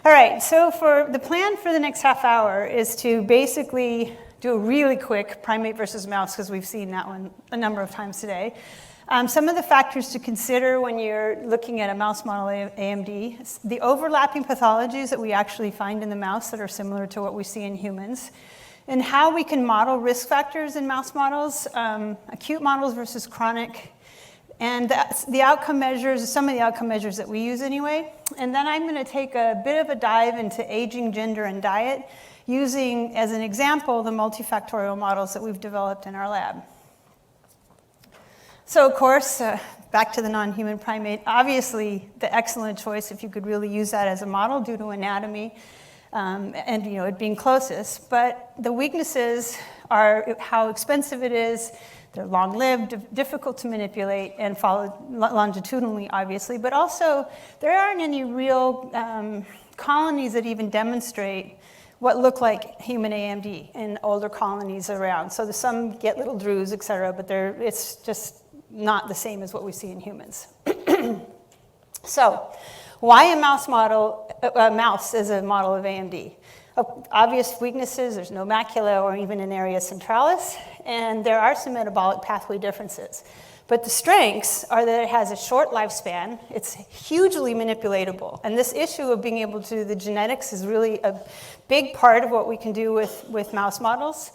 All right, so for the plan for the next half hour is to basically do a really quick primate versus mouse, because we've seen that one a number of times today. Some of the factors to consider when you're looking at a mouse model AMD, the overlapping pathologies that we actually find in the mouse that are similar to what we see in humans, and how we can model risk factors in mouse models, acute models versus chronic, and the outcome measures, some of the outcome measures that we use anyway. And then I'm going to take a bit of a dive into aging, gender, and diet, using, as an example, the multifactorial models that we've developed in our lab. So, of course, back to the non-human primate, obviously the excellent choice if you could really use that as a model due to anatomy and it being closest. But the weaknesses are how expensive it is. They're long-lived, difficult to manipulate, and followed longitudinally, obviously. But also, there aren't any real colonies that even demonstrate what look like human AMD in older colonies around. So some get little drues, et cetera, but it's just not the same as what we see in humans. So, why a mouse as a model of AMD? Obvious weaknesses: there's no macula or even an area centralis, and there are some metabolic pathway differences. But the strengths are that it has a short lifespan, it's hugely manipulatable, and this issue of being able to do the genetics is really a big part of what we can do with mouse models.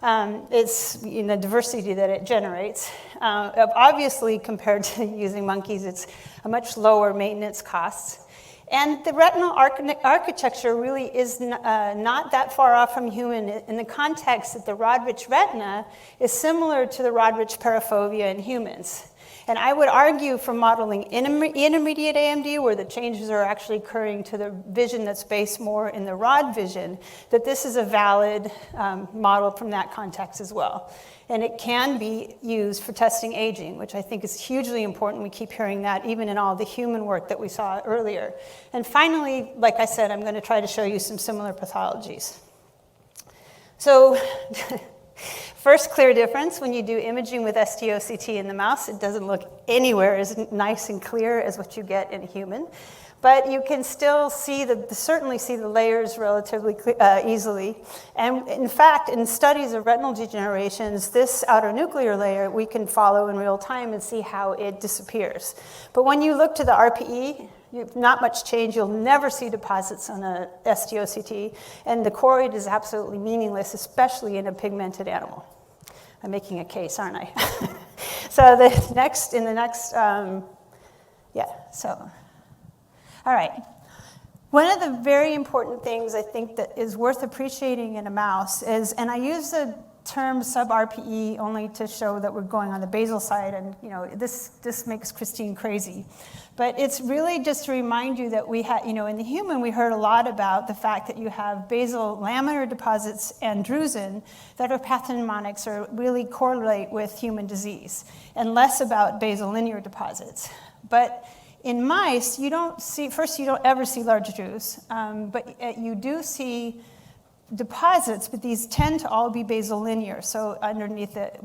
It's the diversity that it generates. Obviously, compared to using monkeys, it's a much lower maintenance costs. And the retinal architecture really is not that far off from human in the context that the rod-rich retina is similar to the rod-rich parafovea in humans. And I would argue from modeling intermediate AMD, where the changes are actually occurring to the vision that's based more in the rod vision, that this is a valid model from that context as well. And it can be used for testing aging, which I think is hugely important. We keep hearing that even in all the human work that we saw earlier. And finally, like I said, I'm going to try to show you some similar pathologies. So, first clear difference, when you do imaging with STOCT in the mouse, it doesn't look anywhere as nice and clear as what you get in a human. But you can still certainly see the layers relatively easily. And in fact, in studies of retinal degenerations, this outer nuclear layer we can follow in real time and see how it disappears. But when you look to the RPE, not much change. You'll never see deposits on a STOCT, and the choroid is absolutely meaningless, especially in a pigmented animal. I'm making a case, aren't I? So all right. One of the very important things I think that is worth appreciating in a mouse is, and I use the term sub-RPE only to show that we're going on the basal side, and this makes Christine crazy. But it's really just to remind you that we had, in the human, we heard a lot about the fact that you have basal laminar deposits and drusen that are pathognomonics or really correlate with human disease, and less about basal linear deposits. But in mice, you don't ever see large drusen, but you do see deposits, but these tend to all be basal linear, so underneath basal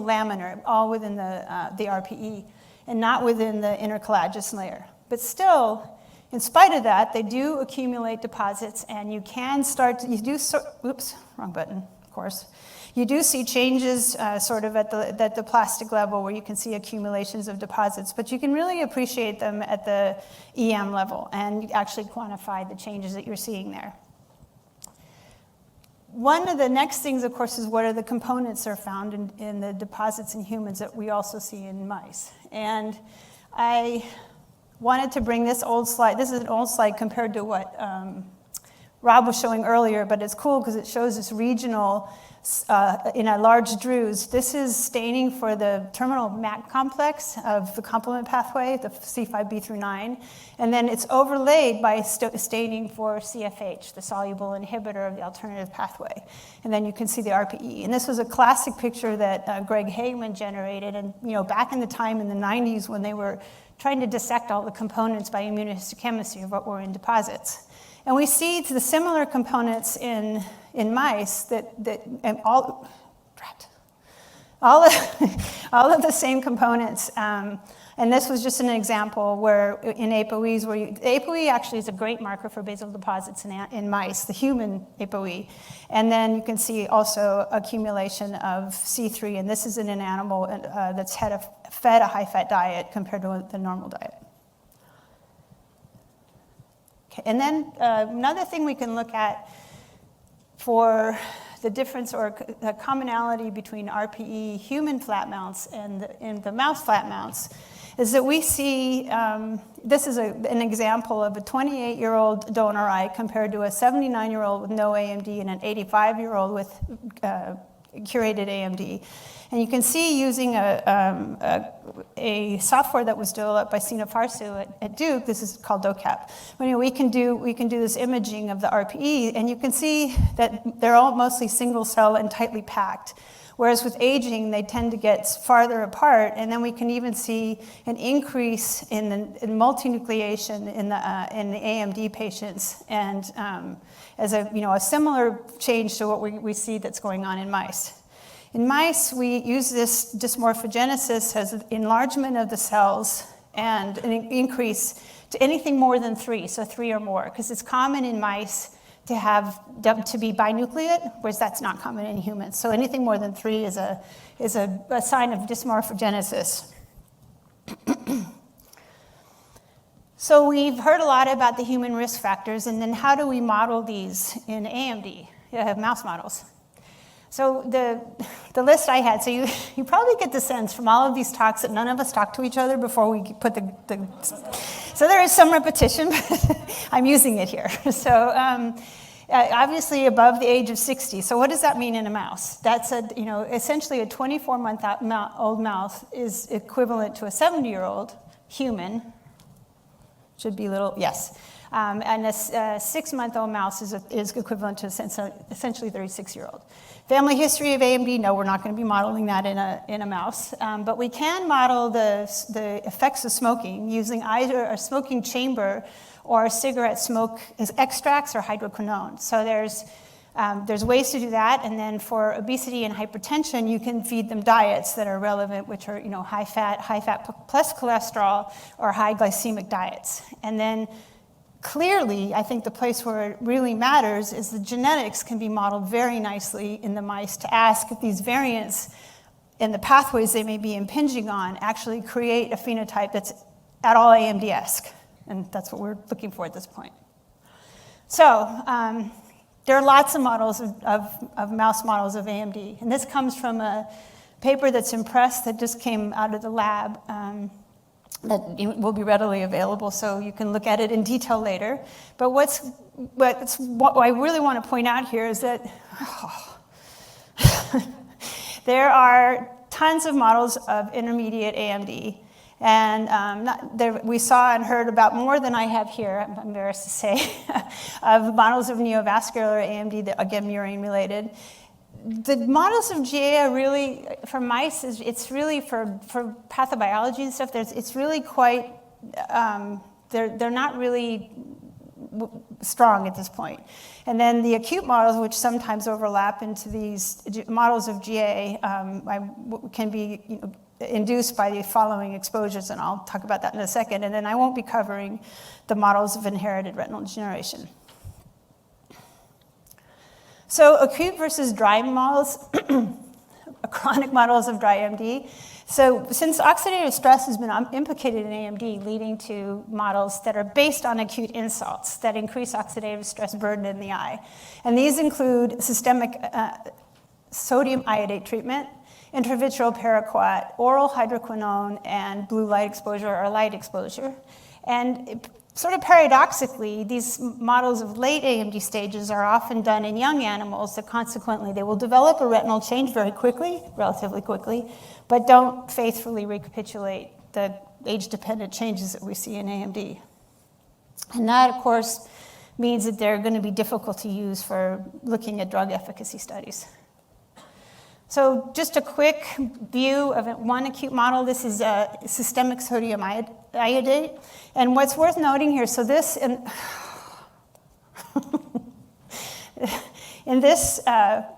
laminar, all within the RPE, and not within the intercollagenous layer. But still, in spite of that, they do accumulate deposits, and you can wrong button, of course. You do see changes sort of at the plastic level where you can see accumulations of deposits, but you can really appreciate them at the EM level and actually quantify the changes that you're seeing there. One of the next things, of course, is what are the components that are found in the deposits in humans that we also see in mice. And I wanted to bring this old slide. This is an old slide compared to what Rob was showing earlier, but it's cool because it shows this regional in a large druse. This is staining for the terminal MAC complex of the complement pathway, the C5b through 9, and then it's overlaid by staining for CFH, the soluble inhibitor of the alternative pathway. And then you can see the RPE. And this was a classic picture that Greg Hageman generated, and back in the time in the 90s when they were trying to dissect all the components by immunohistochemistry of what were in deposits. And we see the similar components in mice and all of the same components And this was just an example where in ApoEs, ApoE actually is a great marker for basal deposits in mice, the human ApoE. And then you can see also accumulation of C3, and this is in an animal that's fed a high-fat diet compared to the normal diet. Okay, and then another thing we can look at for the difference or the commonality between RPE human flat mounts and the mouse flat mounts is that we see, this is an example of a 28-year-old donor eye compared to a 79-year-old with no AMD and an 85-year-old with curated AMD. And you can see using a software that was developed by Sina Farsu at Duke, this is called DOCAP. We can do this imaging of the RPE, and you can see that they're all mostly single cell and tightly packed. Whereas with aging, they tend to get farther apart, and then we can even see an increase in multinucleation in the AMD patients, and as a similar change to what we see that's going on in mice. In mice, we use this dysmorphogenesis as an enlargement of the cells and an increase to anything more than 3, so 3 or more, because it's common in mice to be binucleate, whereas that's not common in humans. So anything more than 3 is a sign of dysmorphogenesis. So we've heard a lot about the human risk factors, and then how do we model these in AMD, mouse models? So the list I had, so you probably get the sense from all of these talks that none of us talk to each other before we put so there is some repetition, but I'm using it here. So obviously above the age of 60. So what does that mean in a mouse? That's essentially a 24-month-old mouse is equivalent to a 70-year-old human. Should be little, yes. And a 6-month-old mouse is equivalent to essentially 36-year-old. Family history of AMD, no, we're not going to be modeling that in a mouse. But we can model the effects of smoking using either a smoking chamber or cigarette smoke as extracts or hydroquinone. So there's ways to do that. And then for obesity and hypertension, you can feed them diets that are relevant, which are high fat plus cholesterol or high glycemic diets. And then clearly, I think the place where it really matters is the genetics can be modeled very nicely in the mice to ask if these variants and the pathways they may be impinging on actually create a phenotype that's at all AMD-esque. And that's what we're looking for at this point. So there are lots of models of mouse models of AMD. And this comes from a paper that's in press that just came out of the lab. That will be readily available, so you can look at it in detail later. But what I really want to point out here is that there are tons of models of intermediate AMD, and we saw and heard about more than I have here, I'm embarrassed to say, of models of neovascular AMD that, again, murine related. The models of GA are really, for mice, it's really for pathobiology and stuff, it's really quite, they're not really strong at this point. And then the acute models, which sometimes overlap into these models of GA, can be induced by the following exposures, and I'll talk about that in a second. And then I won't be covering the models of inherited retinal degeneration. So acute versus dry models, chronic models of dry AMD. So since oxidative stress has been implicated in AMD, leading to models that are based on acute insults that increase oxidative stress burden in the eye. And these include systemic sodium iodate treatment, intravitreal paraquat, oral hydroquinone, and blue light exposure or light exposure. And sort of paradoxically, these models of late AMD stages are often done in young animals that consequently they will develop a retinal change very quickly, relatively quickly, but don't faithfully recapitulate the age-dependent changes that we see in AMD. And that, of course, means that they're going to be difficult to use for looking at drug efficacy studies. So just a quick view of one acute model. This is systemic sodium iodate. And what's worth noting here, so this, In this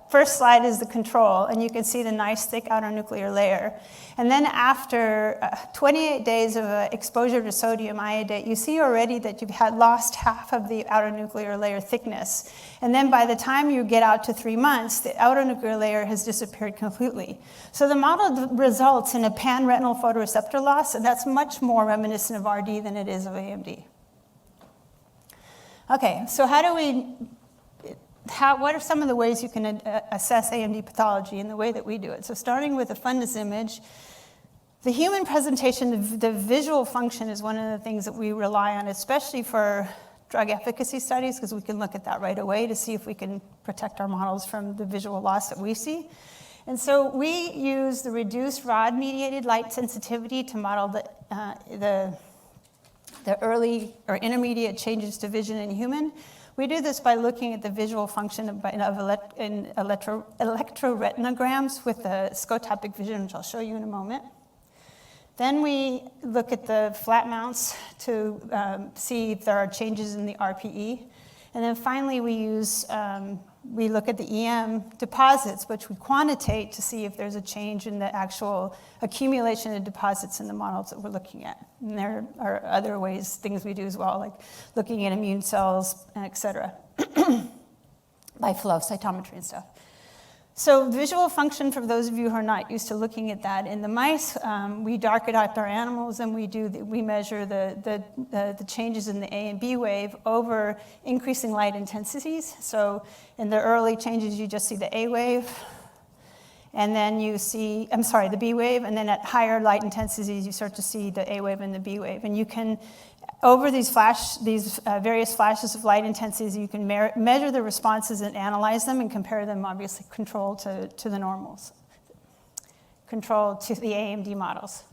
first slide is the control, and you can see the nice thick outer nuclear layer. And then after 28 days of exposure to sodium iodate, you see already that you've had lost half of the outer nuclear layer thickness. And then by the time you get out to 3 months, the outer nuclear layer has disappeared completely. So the model results in a pan-retinal photoreceptor loss, and that's much more reminiscent of RD than it is of AMD. Okay, so what are some of the ways you can assess AMD pathology in the way that we do it? So starting with a fundus image, the human presentation, the visual function is one of the things that we rely on, especially for drug efficacy studies, because we can look at that right away to see if we can protect our models from the visual loss that we see. And so we use the reduced rod-mediated light sensitivity to model the early or intermediate changes to vision in human. We do this by looking at the visual function of electroretinograms with the scotopic vision, which I'll show you in a moment. Then we look at the flat mounts to see if there are changes in the RPE. And then finally, we look at the EM deposits, which we quantitate to see if there's a change in the actual accumulation of deposits in the models that we're looking at. And there are other ways, things we do as well, like looking at immune cells, et cetera, by flow cytometry and stuff. So visual function, for those of you who are not used to looking at that, in the mice, we darken up our animals and we measure the changes in the A and B wave over increasing light intensities. So in the early changes, you just see the A wave, and then you see, the B wave, and then at higher light intensities, you start to see the A wave and the B wave. And you can, over these various flashes of light intensities, you can measure the responses and analyze them and compare them, obviously, control to the normals, control to the AMD models.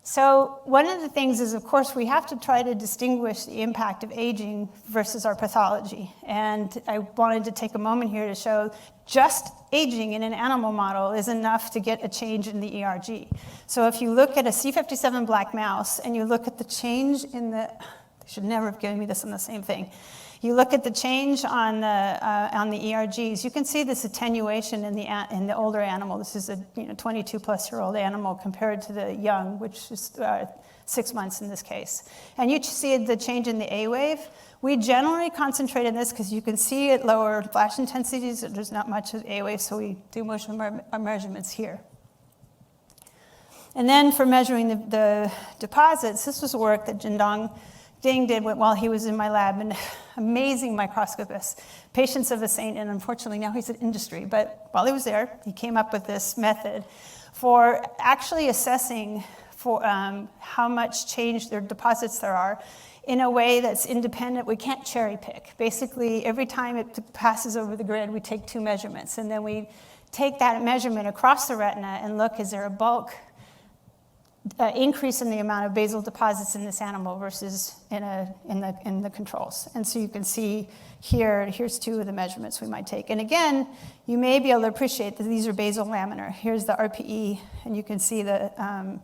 So one of the things is, of course, we have to try to distinguish the impact of aging versus our pathology. And I wanted to take a moment here to show just aging in an animal model is enough to get a change in the ERG. So if you look at a C57 black mouse and you look at the change in the, they should never have given me this on the same thing. You look at the change on the ERGs, you can see this attenuation in the older animal. This is a 22-plus-year-old animal compared to the young, which is 6 months in this case. And you see the change in the A wave. We generally concentrate on this because you can see at lower flash intensities that there's not much of A wave, so we do most of our measurements here. And then for measuring the deposits, this was work that Jindong Ding did while he was in my lab, an amazing microscopist, patience of a saint, and unfortunately now he's in industry. But while he was there, he came up with this method for actually assessing for how much change their deposits there are in a way that's independent. We can't cherry pick. Basically, every time it passes over the grid, we take 2 measurements, and then we take that measurement across the retina and look, is there a bulk increase in the amount of basal deposits in this animal versus in the controls. And so you can see here's 2 of the measurements we might take. And again, you may be able to appreciate that these are basal laminar. Here's the RPE, and you can see the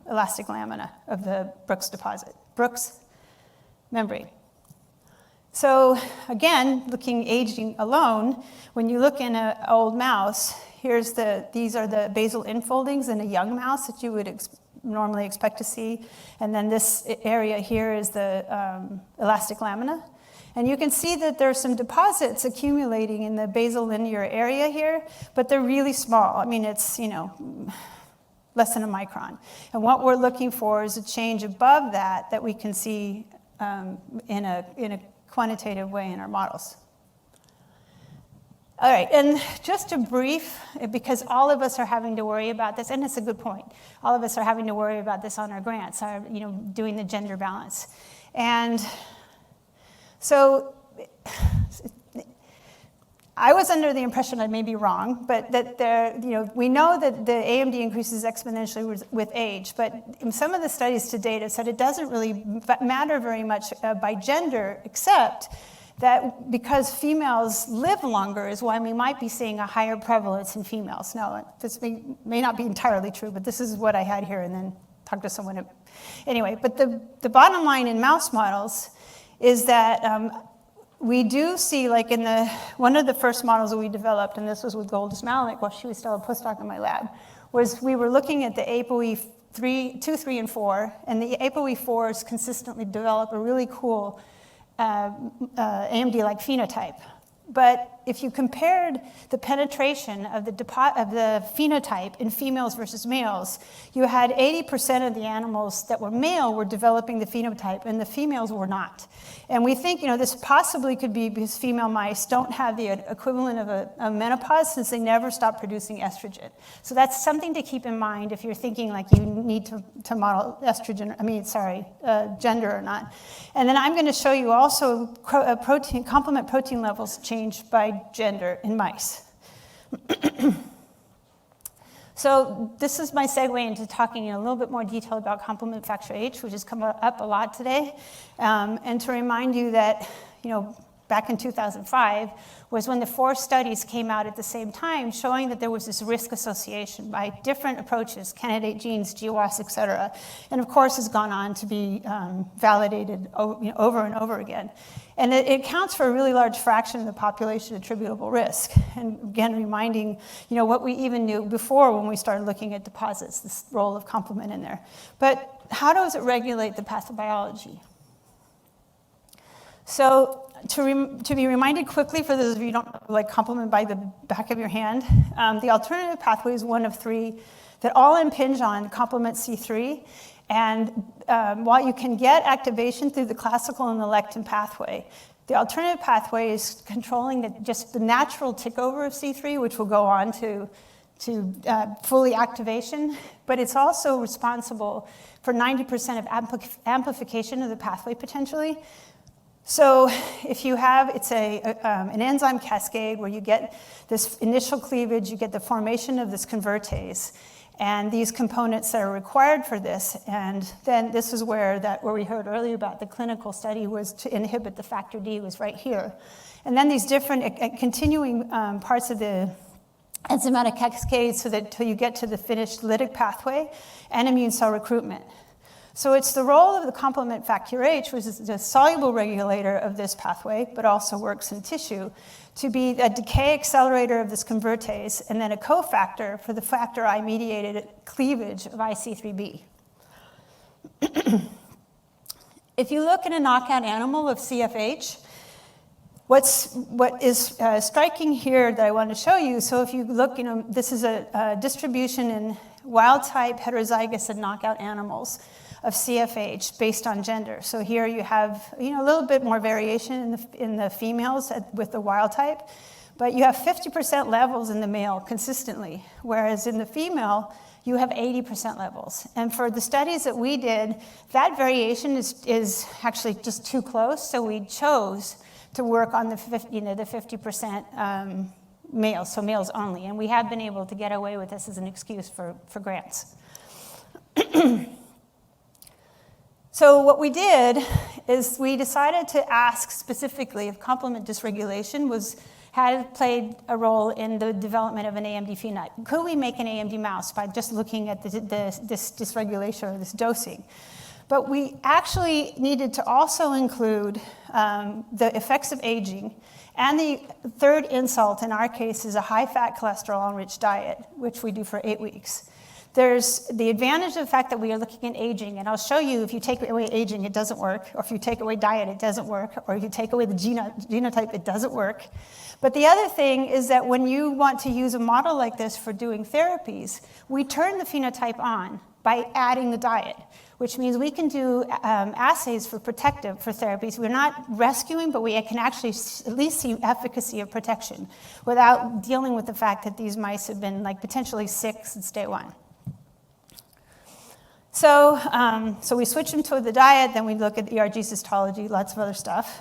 elastic lamina of the Brooks membrane. So again, looking aging alone, when you look in an old mouse, these are the basal infoldings in a young mouse that you would normally expect to see. And then this area here is the elastic lamina. And you can see that there's some deposits accumulating in the basal linear area here, but they're really small. I mean, it's, less than a micron. And what we're looking for is a change above that we can see in a quantitative way in our models. All right, and just a brief, because all of us are having to worry about this, and it's a good point. All of us are having to worry about this on our grants, doing the gender balance. And so I was under the impression, I may be wrong, but that we know that the AMD increases exponentially with age, but in some of the studies to date have said it doesn't really matter very much by gender, except that because females live longer is why we might be seeing a higher prevalence in females. Now, this may not be entirely true, but this is what I had here, and then talk to someone. Anyway, but the bottom line in mouse models is that we do see, like in one of the first models that we developed, and this was with Goldis Malik while she was still a postdoc in my lab, was we were looking at the ApoE2, 3, and 4, and the ApoE4s consistently develop a really cool AMD-like phenotype. But if you compared the penetration of the phenotype in females versus males, you had 80% of the animals that were male were developing the phenotype, and the females were not. And we think, this possibly could be because female mice don't have the equivalent of a menopause, since they never stop producing estrogen. So that's something to keep in mind if you're thinking like you need to model gender or not. And then I'm going to show you also complement protein levels changed by gender in mice. So this is my segue into talking in a little bit more detail about complement factor H, which has come up a lot today. And to remind you that, back in 2005 was when the 4 studies came out at the same time showing that there was this risk association by different approaches, candidate genes, GWAS, et cetera. And of course has gone on to be validated over and over again. And it accounts for a really large fraction of the population attributable risk. And again, reminding, what we even knew before when we started looking at deposits, this role of complement in there. But how does it regulate the pathobiology? So to be reminded quickly, for those of you who don't like complement by the back of your hand, the alternative pathway is one of 3 that all impinge on complement C3. And while you can get activation through the classical and the lectin pathway, the alternative pathway is controlling just the natural tickover of C3, which will go on to fully activation, but it's also responsible for 90% of amplification of the pathway potentially. So if you have, it's an enzyme cascade where you get this initial cleavage, you get the formation of this convertase, and these components that are required for this. And then this is where we heard earlier about the clinical study was to inhibit the factor D was right here. And then these different continuing parts of the enzymatic cascade so that till you get to the finished lytic pathway and immune cell recruitment. So it's the role of the complement factor H, which is the soluble regulator of this pathway, but also works in tissue, to be a decay accelerator of this convertase, and then a cofactor for the factor I-mediated cleavage of IC3B. If you look at a knockout animal of CFH, what is striking here that I want to show you, so if you look, this is a distribution in wild-type heterozygous and knockout animals of CFH based on gender. So here you have a little bit more variation in the females with the wild type, but you have 50% levels in the male consistently, whereas in the female, you have 80% levels. And for the studies that we did, that variation is actually just too close, so we chose to work on the 50% males, so males only. And we have been able to get away with this as an excuse for grants. So what we did is we decided to ask specifically if complement dysregulation had played a role in the development of an AMD phenotype. Could we make an AMD mouse by just looking at this dysregulation or this dosing? But we actually needed to also include the effects of aging, and the third insult in our case is a high-fat cholesterol-enriched diet, which we do for 8 weeks. There's the advantage of the fact that we are looking at aging, and I'll show you if you take away aging, it doesn't work, or if you take away diet, it doesn't work, or if you take away the genotype, it doesn't work. But the other thing is that when you want to use a model like this for doing therapies, we turn the phenotype on by adding the diet, which means we can do assays for therapies. We're not rescuing, but we can actually at least see efficacy of protection without dealing with the fact that these mice have been potentially sick since day one. So we switch them to the diet, then we look at ERG cystology, lots of other stuff.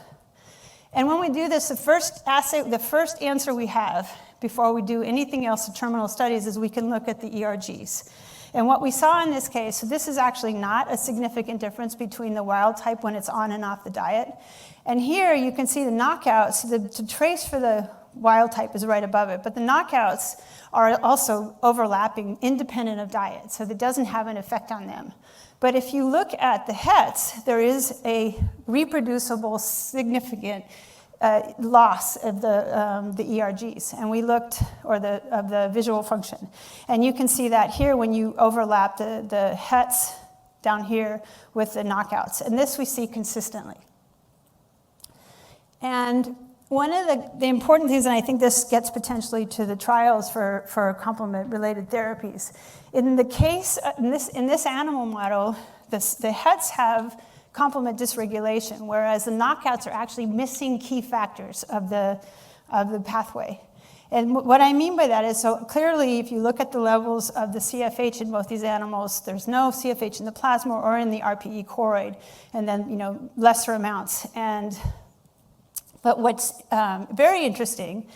And when we do this, the first answer we have before we do anything else in terminal studies is we can look at the ERGs. And what we saw in this case, so this is actually not a significant difference between the wild type when it's on and off the diet. And here you can see the knockouts. The trace for the wild type is right above it, but the knockouts are also overlapping independent of diet, so that doesn't have an effect on them. But if you look at the hets, there is a reproducible, significant loss of the ERGs, and we looked, of the visual function. And you can see that here when you overlap the HETs down here with the knockouts. And this we see consistently. And one of the important things, and I think this gets potentially to the trials for complement-related therapies, in the case, in this animal model, the HETs have complement dysregulation, whereas the knockouts are actually missing key factors of the pathway. And what I mean by that is, so clearly, if you look at the levels of the CFH in both these animals, there's no CFH in the plasma or in the RPE choroid, and then lesser amounts. But what's very interesting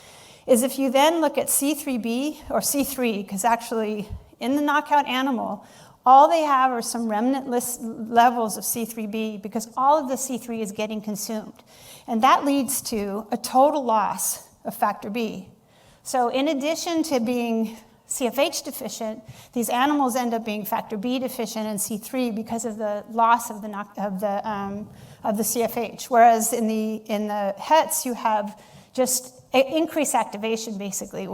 is if you then look at C3b or C3, because actually in the knockout animal, all they have are some remnant levels of C3b because all of the C3 is getting consumed. And that leads to a total loss of factor B. So in addition to being CFH deficient, these animals end up being factor B deficient and C3 because of the loss of the CFH. Whereas in the HETs, you have just increased activation basically,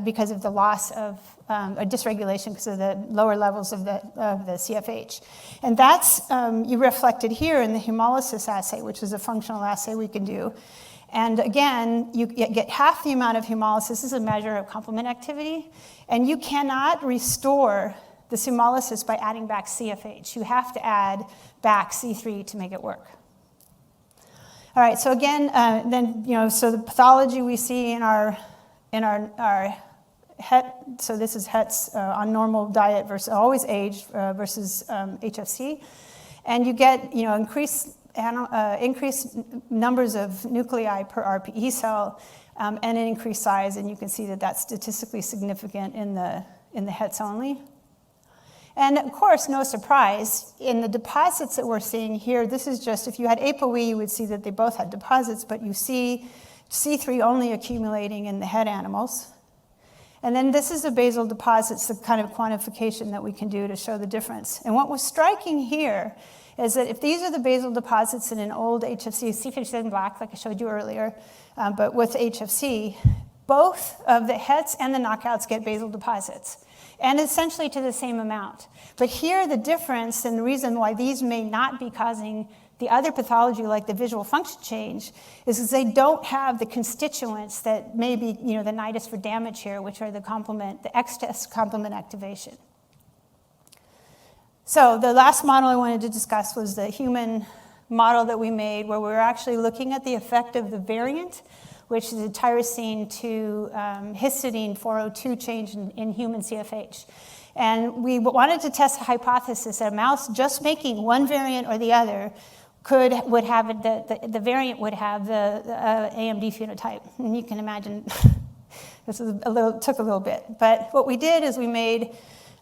because of the loss of a dysregulation because of the lower levels of the CFH. And that's you reflected here in the hemolysis assay, which is a functional assay we can do. And again, you get half the amount of hemolysis. This is a measure of complement activity. And you cannot restore the hemolysis by adding back CFH. You have to add back C3 to make it work. All right, so again, so the pathology we see in our HET, so this is HETs on normal diet versus always aged versus HFC. And you get, increased numbers of nuclei per RPE cell and an increased size, and you can see that that's statistically significant in the HETs only. And of course, no surprise, in the deposits that we're seeing here, this is just, if you had ApoE, you would see that they both had deposits, but you see C3 only accumulating in the HET animals. And then this is the basal deposits, the kind of quantification that we can do to show the difference. And what was striking here is that if these are the basal deposits in an old HFC, C57 in black, like I showed you earlier, but with HFC, both of the HETs and the knockouts get basal deposits, and essentially to the same amount. But here the difference, and the reason why these may not be causing the other pathology like the visual function change, is because they don't have the constituents that may be the nidus for damage here, which are the excess complement activation. So the last model I wanted to discuss was the human model that we made, where we were actually looking at the effect of the variant, which is a tyrosine to histidine 402 change in human CFH. And we wanted to test a hypothesis that a mouse just making one variant or the other would have the variant would have the AMD phenotype. And you can imagine this took a little bit. But what we did is we made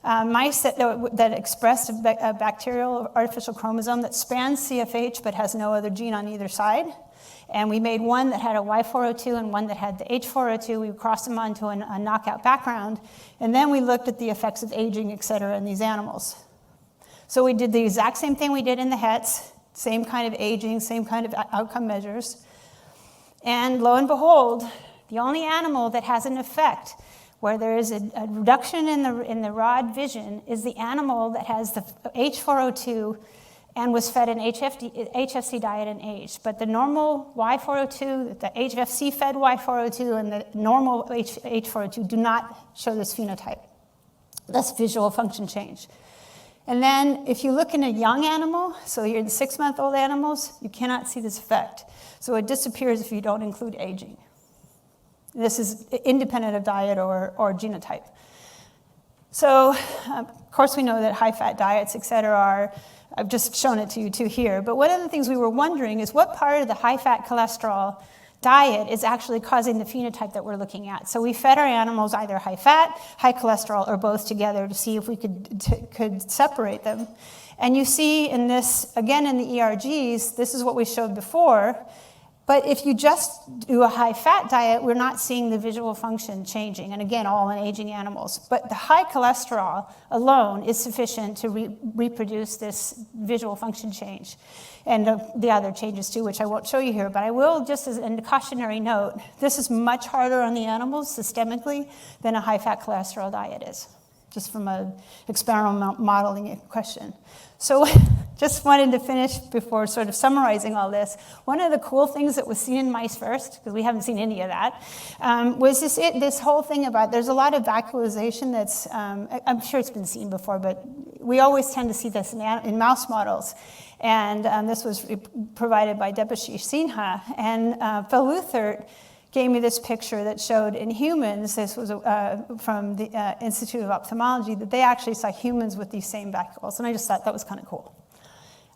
mice that expressed a bacterial artificial chromosome that spans CFH but has no other gene on either side. And we made one that had a Y402 and one that had the H402. We crossed them onto a knockout background. And then we looked at the effects of aging, et cetera, in these animals. So we did the exact same thing we did in the HETs, same kind of aging, same kind of outcome measures. And lo and behold, the only animal that has an effect where there is a reduction in the rod vision is the animal that has the H402 and was fed an HFC diet and aged. But the normal Y402, the HFC-fed Y402, and the normal H402 do not show this phenotype, this visual function change. And then if you look in a young animal, so you're in 6-month-old animals, you cannot see this effect. So it disappears if you don't include aging. This is independent of diet or genotype. So, of course, we know that high-fat diets, et cetera, are, I've just shown it to you too here, but one of the things we were wondering is what part of the high-fat cholesterol diet is actually causing the phenotype that we're looking at. So we fed our animals either high-fat, high cholesterol, or both together to see if we could separate them. And you see in this, again in the ERGs, this is what we showed before, But if you just do a high-fat diet, we're not seeing the visual function changing, and again, all in aging animals. But the high cholesterol alone is sufficient to reproduce this visual function change. And the other changes too, which I won't show you here, but I will, just as a cautionary note, this is much harder on the animals systemically than a high-fat cholesterol diet is, just from an experimental modeling question. So just wanted to finish before sort of summarizing all this. One of the cool things that was seen in mice first, because we haven't seen any of that, was this whole thing about, there's a lot of vacuolization that's, I'm sure it's been seen before, but we always tend to see this in mouse models. And this was provided by Debashish Sinha. And Phil Luthert gave me this picture that showed in humans, this was from the Institute of Ophthalmology, that they actually saw humans with these same vacuoles. And I just thought that was kind of cool.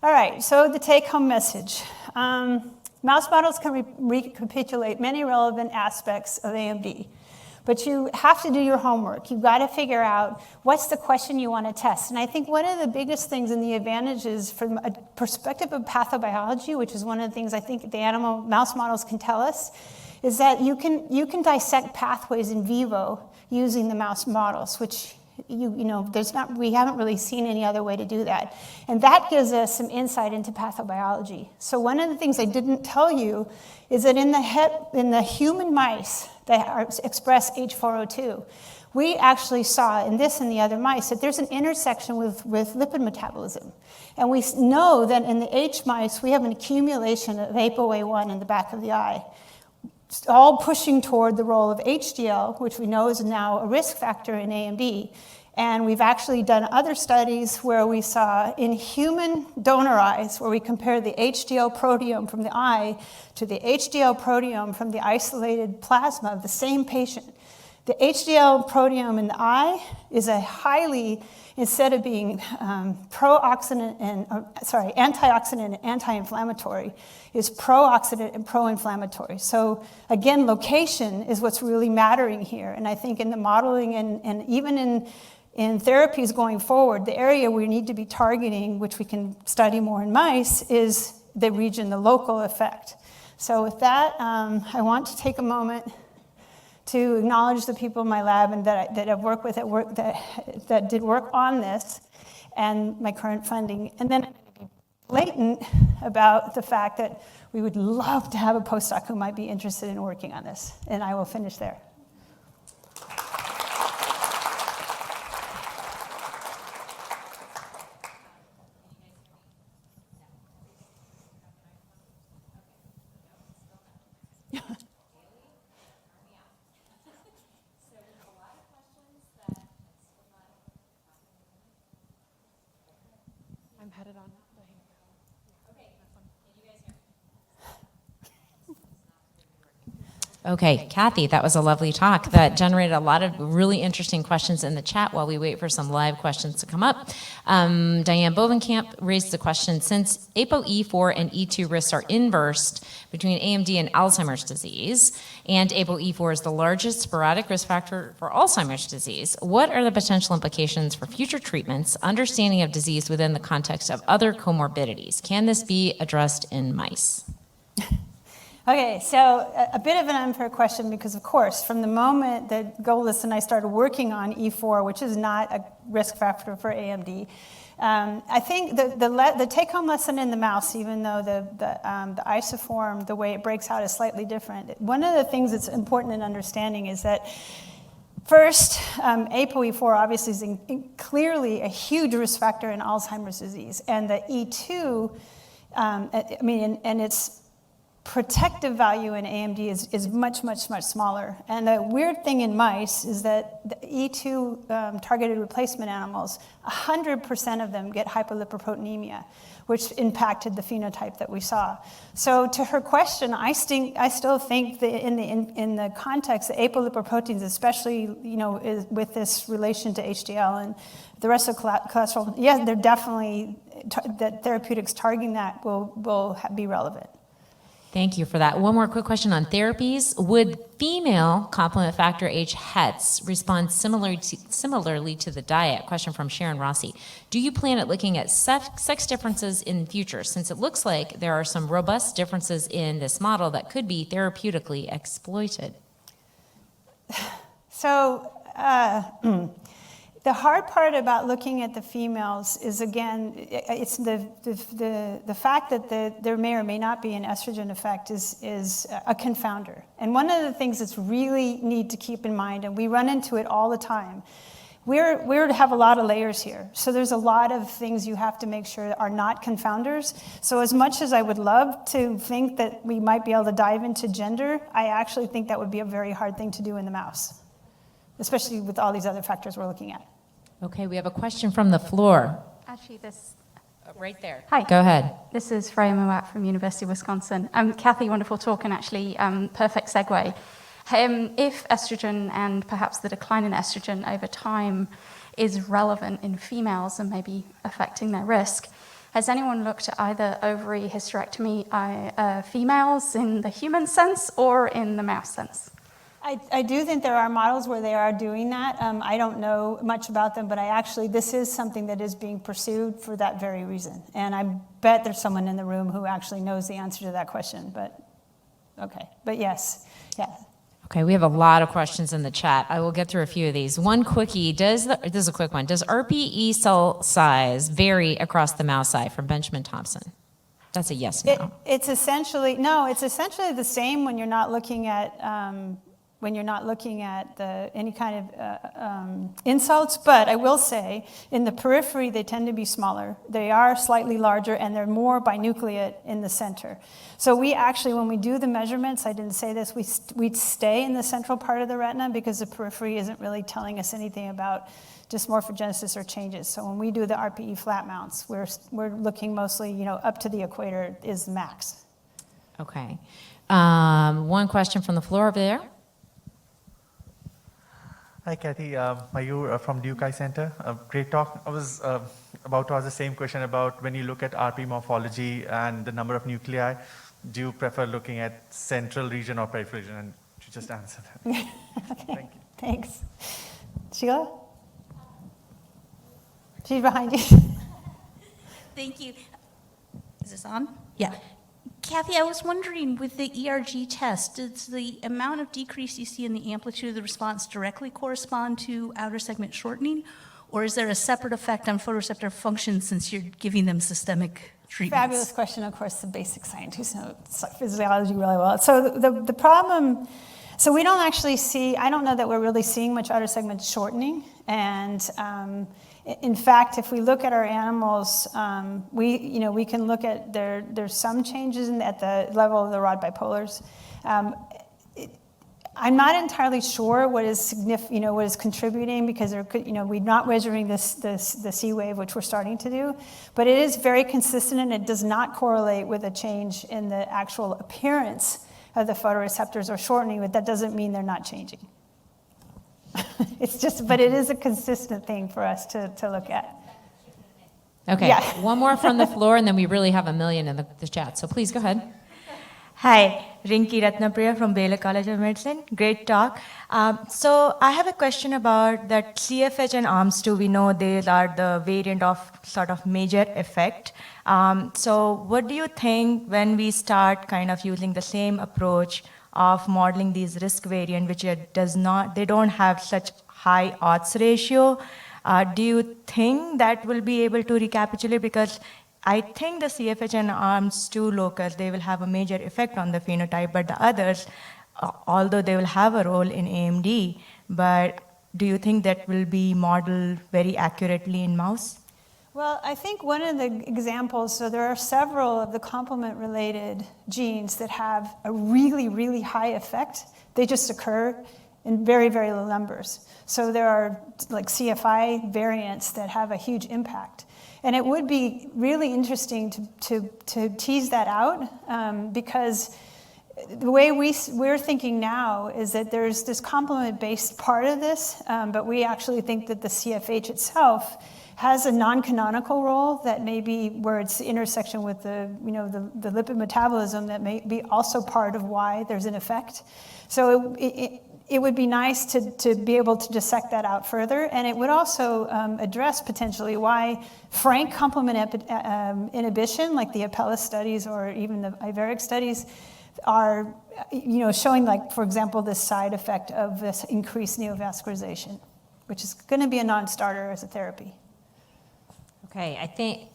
All right, so the take-home message. Mouse models can recapitulate many relevant aspects of AMD. But you have to do your homework. You've got to figure out what's the question you want to test. And I think one of the biggest things and the advantages from a perspective of pathobiology, which is one of the things I think the mouse models can tell us, is that you can dissect pathways in vivo using the mouse models, which we haven't really seen any other way to do that. And that gives us some insight into pathobiology. So one of the things I didn't tell you is that in the human mice that express H402, we actually saw in this and the other mice that there's an intersection with lipid metabolism. And we know that in the H mice, we have an accumulation of ApoA1 in the back of the eye, all pushing toward the role of HDL, which we know is now a risk factor in AMD. And we've actually done other studies where we saw in human donor eyes, where we compared the HDL proteome from the eye to the HDL proteome from the isolated plasma of the same patient. The HDL proteome in the eye is a highly, instead of being antioxidant and anti-inflammatory, is pro-oxidant and pro-inflammatory. So again, location is what's really mattering here. And I think in the modeling and even in therapies going forward, the area we need to be targeting, which we can study more in mice, is the region, the local effect. So with that, I want to take a moment to acknowledge the people in my lab and that I've worked with that did work on this and my current funding. And then be blatant about the fact that we would love to have a postdoc who might be interested in working on this. And I will finish there. I'm headed on. Okay, Kathy, that was a lovely talk that generated a lot of really interesting questions in the chat while we wait for some live questions to come up. Diane Bovenkamp raised the question, since ApoE4 and E2 risks are inversed between AMD and Alzheimer's disease, and ApoE4 is the largest sporadic risk factor for Alzheimer's disease, what are the potential implications for future treatments, understanding of disease within the context of other comorbidities? Can this be addressed in mice? Okay, so a bit of an unfair question because, of course, from the moment that Golis and I started working on E4, which is not a risk factor for AMD, I think the take-home lesson in the mouse, even though the isoform, the way it breaks out is slightly different, one of the things that's important in understanding is that first, ApoE4 obviously is clearly a huge risk factor in Alzheimer's disease, and the E2, and its protective value in AMD is much, much, much smaller. And the weird thing in mice is that the E2 targeted replacement animals, 100% of them get hypolipoproteinemia, which impacted the phenotype that we saw. So to her question, I still think that in the context of apolipoproteins, especially with this relation to HDL and the rest of cholesterol, yeah, they're definitely that therapeutics targeting that will be relevant. Thank you for that. One more quick question on therapies. Would female complement factor H hets respond similarly to the diet? Question from Sharon Rossi. Do you plan at looking at sex differences in the future, since it looks like there are some robust differences in this model that could be therapeutically exploited? So the hard part about looking at the females is, again, it's the fact that there may or may not be an estrogen effect is a confounder. And one of the things that's really need to keep in mind, and we run into it all the time, we have a lot of layers here. So there's a lot of things you have to make sure are not confounders. So as much as I would love to think that we might be able to dive into gender, I actually think that would be a very hard thing to do in the mouse, especially with all these other factors we're looking at. Okay, we have a question from the floor. Actually, this. Right there. Hi. Go ahead. This is Freya Mowat from University of Wisconsin. Kathy, wonderful talk, and actually perfect segue. If estrogen and perhaps the decline in estrogen over time is relevant in females and maybe affecting their risk, has anyone looked at either ovary hysterectomy females in the human sense or in the mouse sense? I do think there are models where they are doing that. I don't know much about them, but this is something that is being pursued for that very reason. And I bet there's someone in the room who actually knows the answer to that question, but okay. But yes, yeah. Okay, we have a lot of questions in the chat. I will get through a few of these. One quickie, this is a quick one. Does RPE cell size vary across the mouse eye, from Benjamin Thompson? That's a yes, no. It's essentially the same when you're not looking at any kind of insults, but I will say in the periphery they tend to be smaller. They are slightly larger and they're more binucleate in the center. So we actually, when we do the measurements, I didn't say this, we stay in the central part of the retina because the periphery isn't really telling us anything about dysmorphogenesis or changes. So when we do the RPE flat mounts, we're looking mostly, up to the equator is max. Okay. One question from the floor over there. Hi, Kathy. Mayur from Duke Eye Center. Great talk. I was about to ask the same question about when you look at RP morphology and the number of nuclei, do you prefer looking at central region or peripheral region? And you just answered that. Okay. Thank you. Thanks. Sheila? She's behind you. Thank you. Is this on? Yeah. Kathy, I was wondering, with the ERG test, does the amount of decrease you see in the amplitude of the response directly correspond to outer segment shortening? Or is there a separate effect on photoreceptor function since you're giving them systemic treatments? Fabulous question. Of course, the basic scientists know physiology really well. So the problem, so we don't actually see, I don't know that we're really seeing much outer segment shortening. And in fact, if we look at our animals, we can look at there's some changes at the level of the rod bipolars. I'm not entirely sure what is what is contributing because we're not measuring the C wave, which we're starting to do, but it is very consistent and it does not correlate with a change in the actual appearance of the photoreceptors or shortening, but that doesn't mean they're not changing. But it is a consistent thing for us to look at. Okay, Yeah. One more from the floor, and then we really have a million in the chat. So please go ahead. Hi, Rinki Ratnapriya from Baylor College of Medicine. Great talk. So I have a question about that CFH and ARMS2. We know they are the variant of sort of major effect. So what do you think when we start kind of using the same approach of modeling these risk variant, which they don't have such high odds ratio? Do you think that will be able to recapitulate? Because I think the CFH and ARMS2 locus, they will have a major effect on the phenotype, but the others, although they will have a role in AMD, but do you think that will be modeled very accurately in mouse? Well, I think one of the examples, so there are several of the complement-related genes that have a really, really high effect. They just occur in very, very low numbers. So there are like CFI variants that have a huge impact. And it would be really interesting to tease that out because the way we're thinking now is that there's this complement-based part of this, but we actually think that the CFH itself has a non-canonical role that may be where it's the intersection with the, the lipid metabolism that may be also part of why there's an effect. So it would be nice to be able to dissect that out further, and it would also address potentially why frank complement inhibition, like the Apellis studies or even the Iveric studies, are showing, like, for example, this side effect of this increased neovascularization, which is going to be a non-starter as a therapy. Okay, I think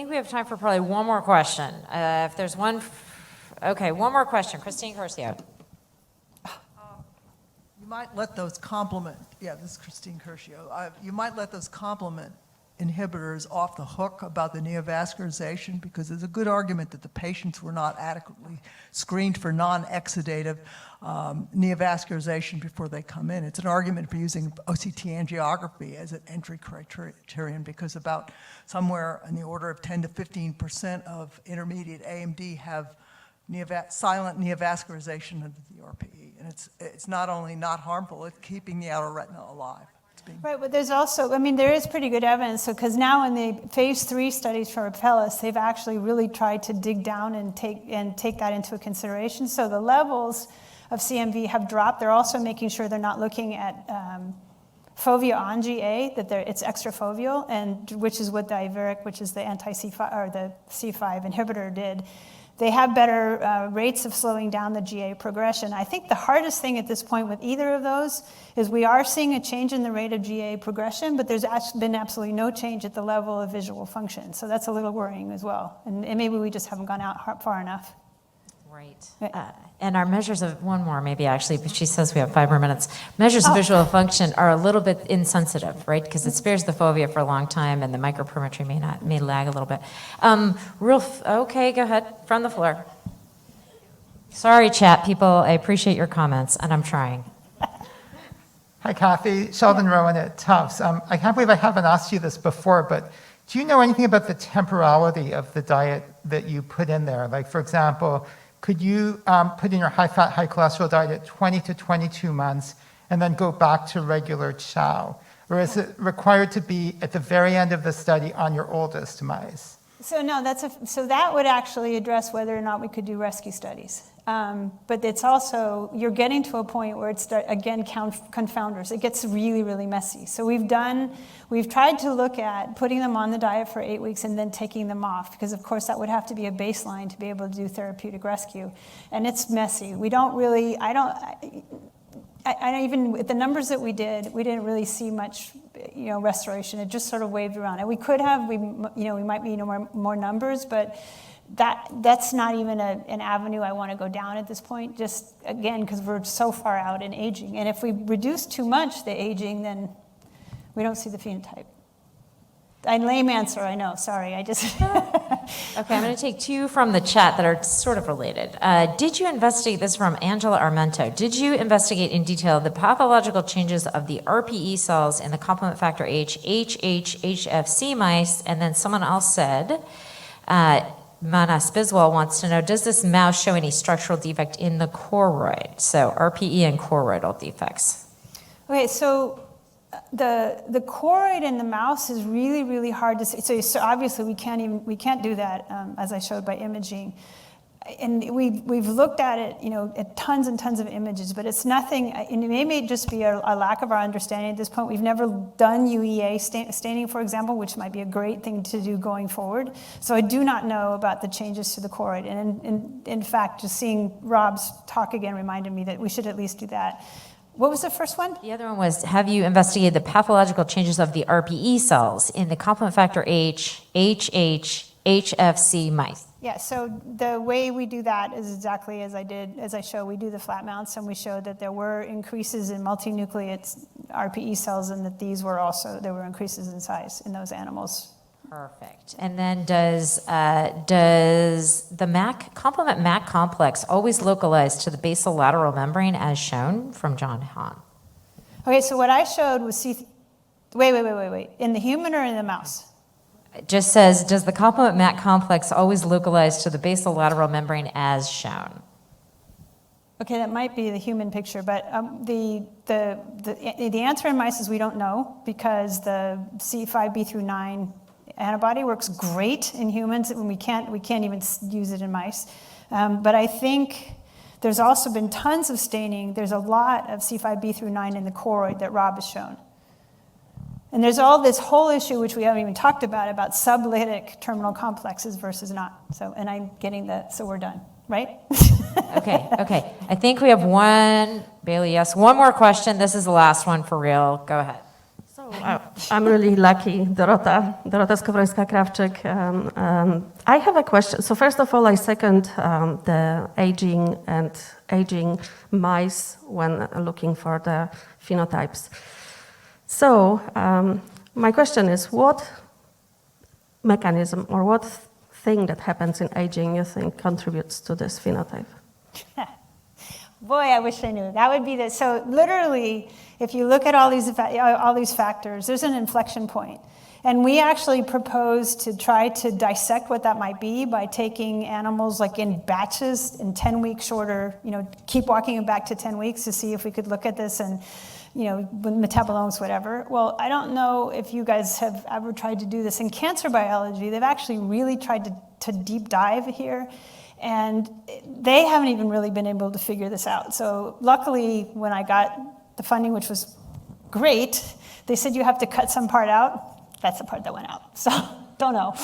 we have time for probably one more question. If there's one, okay, one more question. Christine Curcio. You might let those complement, this is Christine Curcio. You might let those complement inhibitors off the hook about the neovascularization, because there's a good argument that the patients were not adequately screened for non-exudative neovascularization before they come in. It's an argument for using OCT angiography as an entry criterion, because about somewhere in the order of 10 to 15% of intermediate AMD have silent neovascularization of the RPE. And it's not only not harmful, it's keeping the outer retina alive. Right, but there's also, there is pretty good evidence, because now in the phase 3 studies for Apellis, they've actually really tried to dig down and take that into consideration. So the levels of CMV have dropped. They're also making sure they're not looking at fovea on GA, that it's extrafoveal, and which is what the Iveric, which is the anti-C5 or the C5 inhibitor, did. They have better rates of slowing down the GA progression. I think the hardest thing at this point with either of those is we are seeing a change in the rate of GA progression, but there's been absolutely no change at the level of visual function. So that's a little worrying as well. And maybe we just haven't gone out far enough. Right. And our measures of, one more maybe actually, but she says we have 5 more minutes. Measures of visual function are a little bit insensitive, right? Because it spares the fovea for a long time, and the microperimetry may lag a little bit. Okay, go ahead, from the floor. Sorry, chat people, I appreciate your comments, and I'm trying. Hi, Kathy. Sheldon Rowan at Tufts. I can't believe I haven't asked you this before, but do you know anything about the temporality of the diet that you put in there? Like, for example, could you put in your high-fat, high-cholesterol diet at 20 to 22 months and then go back to regular chow? Or is it required to be at the very end of the study on your oldest mice? So no, so that would actually address whether or not we could do rescue studies. But it's also, you're getting to a point where it's, again, confounders. It gets really, really messy. So we've tried to look at putting them on the diet for 8 weeks and then taking them off, because of course that would have to be a baseline to be able to do therapeutic rescue. And it's messy. We don't really, I even with the numbers that we didn't really see much, restoration. It just sort of waved around. And we could have, we might be more numbers, but that's not even an avenue I want to go down at this point, just again, because we're so far out in aging. And if we reduce too much the aging, then we don't see the phenotype. Lame answer, I know, sorry, I just. Okay, I'm going to take 2 from the chat that are sort of related. Did you investigate, this from Angela Armento, did you investigate in detail the pathological changes of the RPE cells in the complement factor H, HFC mice? And then someone else said, Manas Biswal wants to know, does this mouse show any structural defect in the choroid? So RPE and choroidal defects. Okay, so the choroid in the mouse is really, really hard to see. So obviously we can't do that, as I showed by imaging. And we've looked at it, at tons and tons of images, but it's nothing, and it may just be a lack of our understanding at this point. We've never done UEA staining, for example, which might be a great thing to do going forward. So I do not know about the changes to the choroid. And in fact, just seeing Rob's talk again reminded me that we should at least do that. What was the first one? The other one was, have you investigated the pathological changes of the RPE cells in the complement factor H, HFC mice? Yeah, so the way we do that is exactly as I showed. We do the flat mounts, and we showed that there were increases in multinucleate RPE cells, and that there were increases in size in those animals. Perfect. And then does the complement MAC complex always localize to the basolateral membrane as shown from John Hahn? Okay, so what I showed was wait. In the human or in the mouse? It just says, does the complement MAC complex always localize to the basolateral membrane as shown? Okay, that might be the human picture, but the answer in mice is we don't know because the C5b9 antibody works great in humans, and we can't even use it in mice. But I think there's also been tons of staining. There's a lot of C5b9 in the choroid that Rob has shown. And there's all this whole issue, which we haven't even talked about sublytic terminal complexes versus not. So, and I'm getting so we're done, right? Okay. I think we have one, Bailey, yes, one more question. This is the last one for real. Go ahead. So I'm really lucky, Dorota Skowrońska-Krawczyk. I have a question. So first of all, I second the aging mice when looking for the phenotypes. So my question is, what mechanism or what thing that happens in aging you think contributes to this phenotype? Boy, I wish I knew. That would be so literally, if you look at all these factors, there's an inflection point. And we actually propose to try to dissect what that might be by taking animals like in batches in 10 weeks shorter, keep walking them back to 10 weeks to see if we could look at this and, with metabolomes, whatever. Well, I don't know if you guys have ever tried to do this. In cancer biology, they've actually really tried to deep dive here. And they haven't even really been able to figure this out. So luckily, when I got the funding, which was great, they said you have to cut some part out. That's the part that went out. So don't know.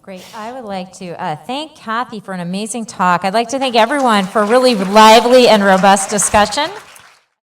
Great. I would like to thank Kathy for an amazing talk. I'd like to thank everyone for a really lively and robust discussion.